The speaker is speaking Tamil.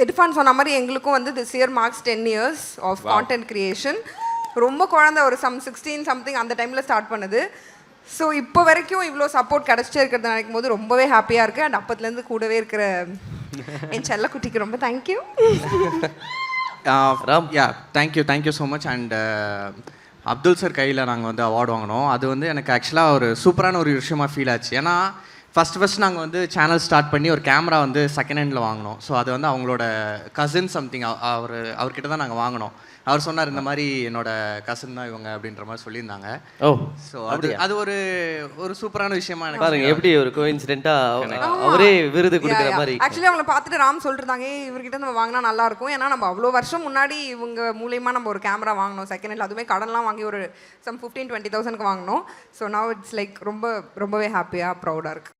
இர்ஃபான் சொன்ன மாதிரி எங்களுக்கும் வந்து this year marks 10 years of content creation. ரொம்ப குழந்தை ஒரு 16 சம்திங் அந்த டைமில் ஸ்டார்ட் பண்ணுது. ஸோ இப்போ வரைக்கும் இவ்வளோ சப்போர்ட் கிடச்சிட்டே இருக்கிறத நினைக்கும் போது ரொம்பவே ஹாப்பியாக இருக்குது. அண்ட் அப்பத்துலேருந்து கூடவே இருக்கிற என் செல்லக்குட்டிக்கு ரொம்ப thank you. Thank you so much. And Abdul sir கையில் நாங்கள் வந்து அவார்டு வாங்கினோம். அது வந்து எனக்கு ஆக்சுவலாக ஒரு சூப்பரான ஒரு விஷயமா ஃபீல் ஆச்சு. ஏன்னா ஃபஸ்ட் நாங்கள் வந்து சேனல் ஸ்டார்ட் பண்ணி ஒரு கேமரா வந்து செகண்ட் ஹேண்டில் வாங்கினோம். ஸோ அது வந்து அவங்களோட கசின் சம்திங் அவர்கிட்ட தான் நாங்கள் வாங்கினோம். அவர் சொன்னார் இந்த மாதிரி என்னோட கசின் தான் இவங்க அப்படின்ற மாதிரி சொல்லியிருந்தாங்க. ஸோ அது ஒரு சூப்பரான விஷயமா எனக்கு பாருங்க எப்படி ஒரு கோஇன்சிடென்ட்டாக அவரே விருது கொடுக்குற மாதிரி. ஆக்சுவலி அவங்கள பார்த்துட்டு ராம் சொல்லிருந்தாங்க இவர்கிட்ட நம்ம வாங்கினா நல்லா இருக்கும். ஏன்னா நம்ம அவ்வளோ வருஷம் முன்னாடி இவங்க மூலியமாக நம்ம ஒரு கேமரா வாங்கினோம் செகண்ட் ஹேண்டில். அதுவுமே கடன்லாம் வாங்கி ஒரு 15-20,000 வாங்கினோம். ஸோ நவ் இட்ஸ் லைக் ரொம்பவே ஹாப்பியாக ப்ரௌடாக இருக்குது.